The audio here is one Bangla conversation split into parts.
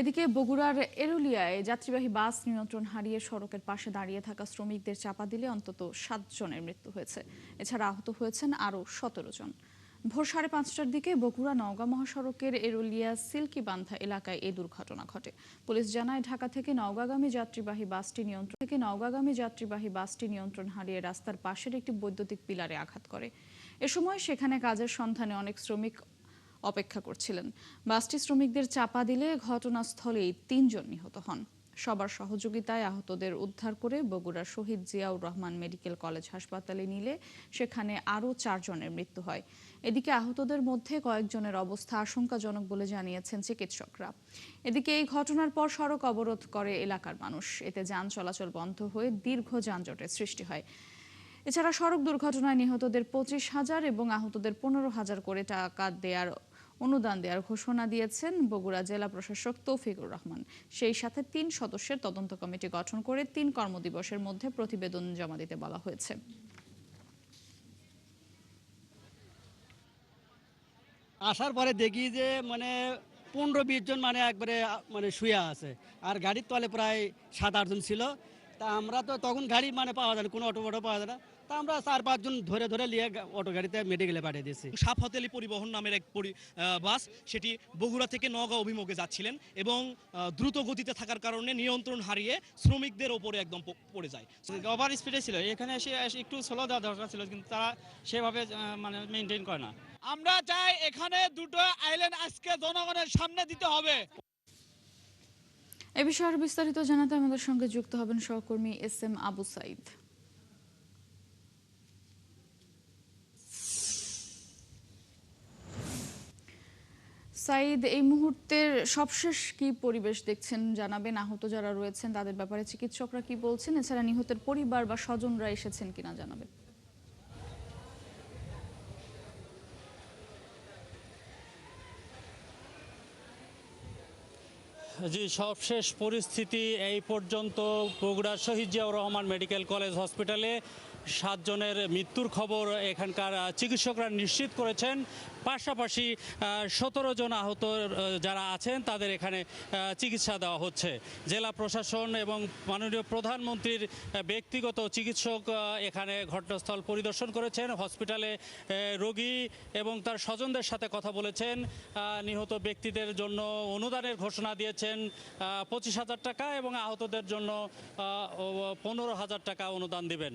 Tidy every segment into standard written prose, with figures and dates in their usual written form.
এদিকে বগুড়ার এরুলিয়ায় যাত্রীবাহী বাস নিয়ন্ত্রণ হারিয়ে সড়কের পাশে দাঁড়িয়ে থাকা শ্রমিকদের চাপা দিলে অন্তত ৭ জনের মৃত্যু হয়েছে। এছাড়া আহত হয়েছেন আরও ১৭ জন। ভোর ৫:৩০টার দিকে বগুড়া নওগাঁ মহাসড়কের এরুলিয়া সিল্কিবান্ধা এলাকায় এই দুর্ঘটনা ঘটে। পুলিশ জানায়, ঢাকা থেকে নওগাঁগামী যাত্রীবাহী বাসটি নিয়ন্ত্রণ হারিয়ে রাস্তার পাশের একটি বৈদ্যুতিক পিলারে আঘাত করে। এ সময় সেখানে কাজের সন্ধানে অনেক শ্রমিক অপেক্ষা করছিলেন। বাসটি শ্রমিকদের চাপা দিলে ঘটনাস্থলেই ৩ জন নিহত হন। সবার সহযোগিতায় আহতদের উদ্ধার করে বগুড়ার শহীদ জিয়াউর রহমান মেডিকেল কলেজ হাসপাতালে নিলে সেখানে আরও ৪ জনের মৃত্যু হয়। এদিকে আহতদের মধ্যে কয়েকজনের অবস্থা আশঙ্কাজনক বলে জানিয়েছেন চিকিৎসকরা। এদিকে এই ঘটনার পর সড়ক অবরোধ করে এলাকার মানুষ। এতে যান চলাচল বন্ধ হয়ে দীর্ঘ যানজটের সৃষ্টি হয়। এছাড়া সড়ক দুর্ঘটনায় নিহতদের ২৫,০০০ এবং আহতদের ১৫,০০০ করে টাকা অনুদান দেওয়ার ঘোষণা দিয়েছেন বগুড়া জেলা প্রশাসক তৌফিকুর রহমান। সেই সাথে ৩ সদস্যের তদন্ত কমিটি গঠন করে ৩ কর্মদিবসের মধ্যে প্রতিবেদন জমা দিতে বলা হয়েছে। আসার পরে দেখি যে ১৫-২০ জন একবারে শুয়ে আছে, আর গাড়ির তলে প্রায় ৭-৮ জন ছিল। তা আমরা তো তখন গাড়ি পাওয়া যায় না, কোনো অটো পাওয়া যায় না। তা আমরা ৪-৫ জন ধরে ধরে নিয়ে অটো গাড়িতে মেডিকেলে পাঠিয়ে দিয়েছি। সাফ হাতেলি পরিবহন নামের এক বাস, সেটি বগুড়া থেকে নওগাঁ অভিমুখে যাচ্ছিলেন এবং দ্রুত গতিতে থাকার কারণে নিয়ন্ত্রণ হারিয়ে শ্রমিকদের ওপরে একদম পড়ে যায়। ওভার স্পিডে ছিল, এখানে এসে একটু স্লো দেওয়া দরকার ছিল, কিন্তু তারা সেভাবে মেনটেন করে না। আমরা চাই এখানে দুটো আইল্যান্ড আজকে জনগণের সামনে দিতে হবে। এ বিষয়ে আরো বিস্তারিত জানাতে আমাদের সঙ্গে যুক্ত হবেন সহকর্মী SM আবু সাইদ। সাইদ, এই মুহূর্তের সবশেষ কি পরিবেশ দেখছেন জানাবেন। আহত যারা রয়েছেন তাদের ব্যাপারে চিকিৎসকরা কি বলছেন, এছাড়া নিহতের পরিবার বা স্বজনরা এসেছেন কিনা জানাবেন। জি, সবশেষ পরিস্থিতি এই পর্যন্ত বগুড়ার শহীদ জিয়াউর রহমান মেডিকেল কলেজ হসপিটালে ৭ জনের মৃত্যুর খবর এখানকার চিকিৎসকরা নিশ্চিত করেছেন। পাশাপাশি ১৭ জন আহত যারা আছেন তাদের এখানে চিকিৎসা দেওয়া হচ্ছে। জেলা প্রশাসন এবং মাননীয় প্রধানমন্ত্রীর ব্যক্তিগত চিকিৎসক এখানে ঘটনাস্থল পরিদর্শন করেছেন। হসপিটালে রোগী এবং তার স্বজনদের সাথে কথা বলেছেন। নিহত ব্যক্তিদের জন্য অনুদানের ঘোষণা দিয়েছেন ২৫,০০০ টাকা এবং আহতদের জন্য ১৫,০০০ টাকা অনুদান দেবেন।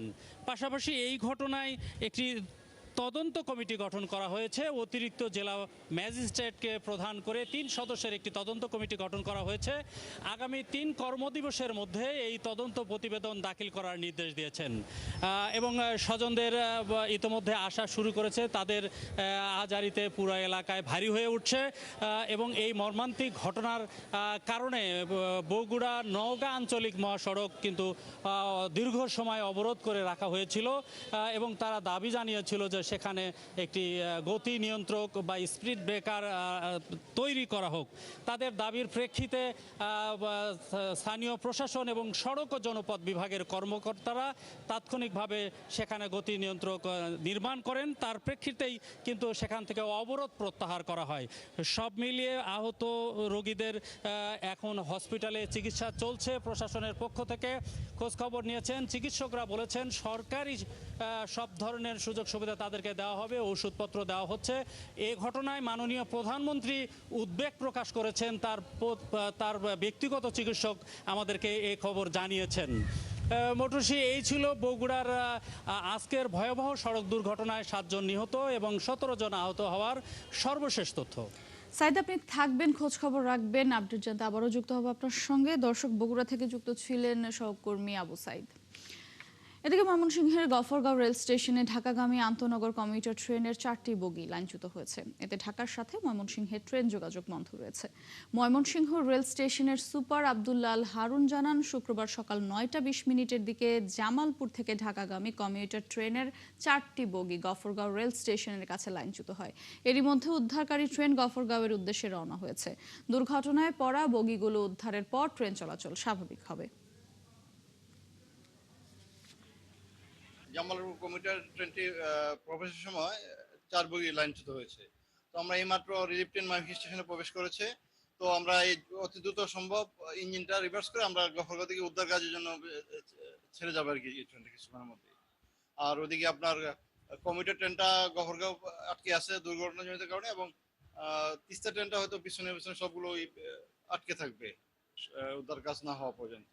পাশাপাশি এই ঘটনায় একটি তদন্ত কমিটি গঠন করা হয়েছে। অতিরিক্ত জেলা ম্যাজিস্ট্রেটকে প্রধান করে ৩ সদস্যের একটি তদন্ত কমিটি গঠন করা হয়েছে। আগামী ৩ কর্মদিবসের মধ্যে এই তদন্ত প্রতিবেদন দাখিল করার নির্দেশ দিয়েছেন এবং স্বজনদের ইতোমধ্যে আসা শুরু করেছে। তাদের আহাজারিতে পুরো এলাকায় ভারী হয়ে উঠছে এবং এই মর্মান্তিক ঘটনার কারণে বগুড়া নওগাঁ আঞ্চলিক মহাসড়ক কিন্তু দীর্ঘ সময় অবরোধ করে রাখা হয়েছিল এবং তারা দাবি জানিয়েছিল যে সেখানে একটি গতি নিয়ন্ত্রক বা স্পিড ব্রেকার তৈরি করা হোক। তাদের দাবির প্রেক্ষিতে স্থানীয় প্রশাসন এবং সড়ক ও জনপথ বিভাগের কর্মকর্তারা তাৎক্ষণিকভাবে সেখানে গতি নিয়ন্ত্রক নির্মাণ করেন। তার প্রেক্ষিতেই কিন্তু সেখান থেকে অবরোধ প্রত্যাহার করা হয়। সব মিলিয়ে আহত রোগীদের এখন হসপিটালে চিকিৎসা চলছে। প্রশাসনের পক্ষ থেকে খোঁজখবর নিয়েছেন চিকিৎসকরা, বলেছেন সরকারি সব ধরনের সুযোগ সুবিধা তাদেরকে দেওয়া হবে, ওষুধপত্র দেওয়া হচ্ছে। এই ঘটনায় মাননীয় প্রধানমন্ত্রী উদ্বেগ প্রকাশ করেছেন। তার ব্যক্তিগত চিকিৎসক আমাদেরকে এই খবর জানিয়েছেন। মোটরসি, এই ছিল বগুড়ার আজকের ভয়াবহ সড়ক দুর্ঘটনায় ৭ জন নিহত এবং ১৭ জন আহত হওয়ার সর্বশেষ তথ্য। সাইদ, আপনি থাকবেন, খোঁজ খবর রাখবেন, আপডেট জানতে আবারও যুক্ত হবো আপনার সঙ্গে। দর্শক, বগুড়া থেকে যুক্ত ছিলেন সহকর্মী আবু সাইদ। এদিকে ময়মনসিংহের গফরগাঁও রেল স্টেশনে ঢাকাগামী আন্তনগর কমিউটার ট্রেনের ৪টি বগি লাইনচ্যুত হয়েছে। এতে ঢাকার সাথে ময়মনসিংহের ট্রেন যোগাযোগ বন্ধ রয়েছে। ময়মনসিংহ রেল স্টেশনের সুপার আব্দুল্লাল হারুন জানান, শুক্রবার সকাল ৯টা ২০ মিনিটের দিকে জামালপুর থেকে ঢাকাগামী কমিউটার ট্রেনের ৪টি বগি গফরগাঁও রেল স্টেশনের কাছে লাইনচ্যুত হয়। এরই মধ্যে উদ্ধারকারী ট্রেন গফরগাঁওয়ের উদ্দেশ্যে রওনা হয়েছে। দুর্ঘটনায় পড়া বগিগুলো উদ্ধারের পর ট্রেন চলাচল স্বাভাবিক হবে। জামালপুর কমিউটার ট্রেনটি প্রবেশের সময় ৪ বগি লাইনচ্যুত হয়েছে। তো আমরা এইমাত্র রিলিফ ট্রেন ময়মনসিংহ স্টেশনে প্রবেশ করেছে। তো আমরা এই অতি দ্রুত সম্ভব ইঞ্জিনটা রিভার্স করে আমরা গফরগাঁও থেকে উদ্ধার কাজের জন্য ছেড়ে যাবে আর কি এই ট্রেনটা কিছুক্ষণের মধ্যে। আর ওদিকে আপনার কমিউটার ট্রেনটা গফরগাঁও আটকে আছে দুর্ঘটনাজনিত কারণে, এবং তিস্তা ট্রেনটা হয়তো পিছনে পিছনে সবগুলো আটকে থাকবে উদ্ধার কাজ না হওয়া পর্যন্ত।